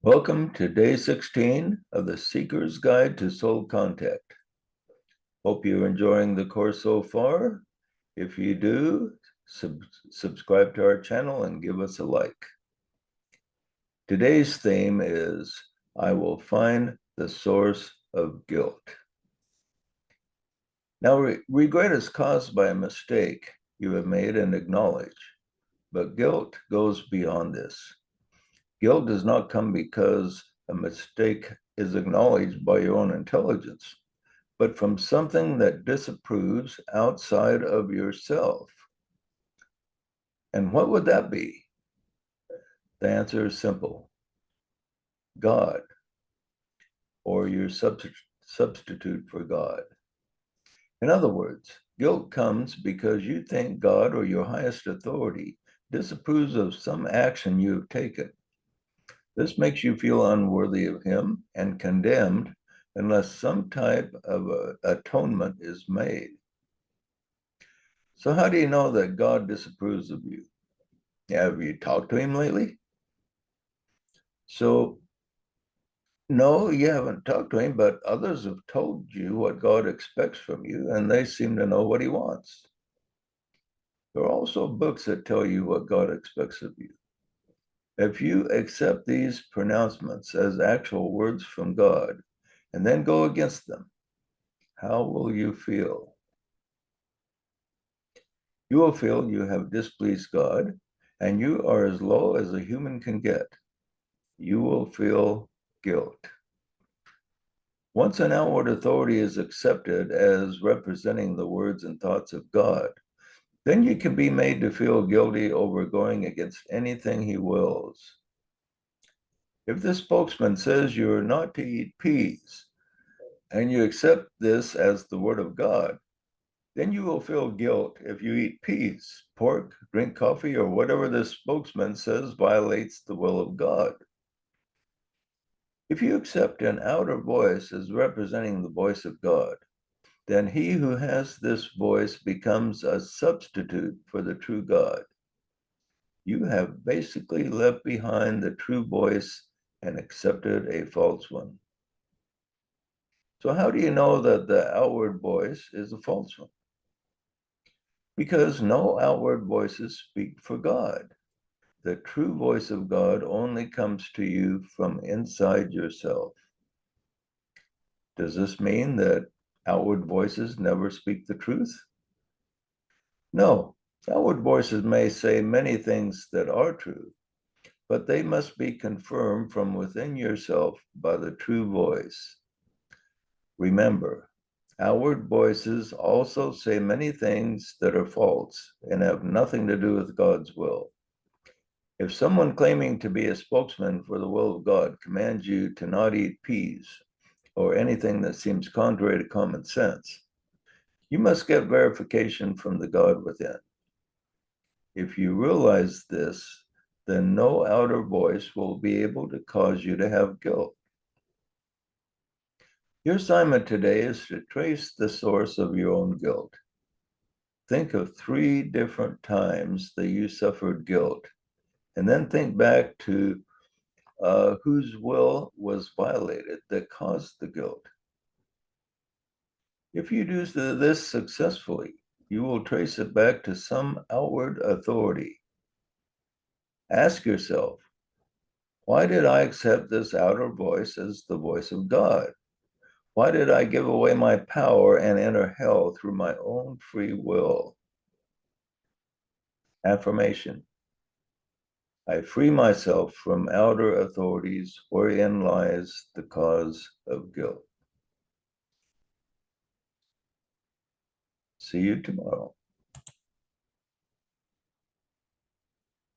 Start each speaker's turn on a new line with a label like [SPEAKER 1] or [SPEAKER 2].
[SPEAKER 1] Welcome to day 16 of the Seeker's Guide to Soul Contact. Hope you're enjoying the course so far. If you do, subscribe to our channel and give us a like. Today's theme is, I will find the source of guilt. Now, regret is caused by a mistake you have made and acknowledge, but guilt goes beyond this. Guilt does not come because a mistake is acknowledged by your own intelligence, but from something that disapproves outside of yourself. And what would that be? The answer is simple: God, or your substitute for God. In other words, guilt comes because you think God or your highest authority disapproves of some action you have taken. This makes you feel unworthy of him and condemned unless some type of atonement is made. So how do you know that God disapproves of you? Have you talked to him lately? So, no, you haven't talked to him, but others have told you what God expects from you, and they seem to know what he wants. There are also books that tell you what God expects of you. If you accept these pronouncements as actual words from God and then go against them, how will you feel? You will feel you have displeased God, and you are as low as a human can get. You will feel guilt. Once an outward authority is accepted as representing the words and thoughts of God, then you can be made to feel guilty over going against anything he wills. If the spokesman says you are not to eat peas, and you accept this as the word of God, then you will feel guilt if you eat peas, pork, drink coffee, or whatever the spokesman says violates the will of God. If you accept an outer voice as representing the voice of God, then he who has this voice becomes a substitute for the true God. You have basically left behind the true voice and accepted a false one. So how do you know that the outward voice is a false one? Because no outward voices speak for God. The true voice of God only comes to you from inside yourself. Does this mean that outward voices never speak the truth? No, outward voices may say many things that are true, but they must be confirmed from within yourself by the true voice. Remember, outward voices also say many things that are false and have nothing to do with God's will. If someone claiming to be a spokesman for the will of God commands you to not eat peas or anything that seems contrary to common sense, you must get verification from the God within. If you realize this, then no outer voice will be able to cause you to have guilt. Your assignment today is to trace the source of your own guilt. Think of 3 different times that you suffered guilt, and then think back to whose will was violated that caused the guilt. If you do this successfully, you will trace it back to some outward authority. Ask yourself, why did I accept this outer voice as the voice of God? Why did I give away my power and enter hell through my own free will? Affirmation: I free myself from outer authorities wherein lies the cause of guilt. See you tomorrow.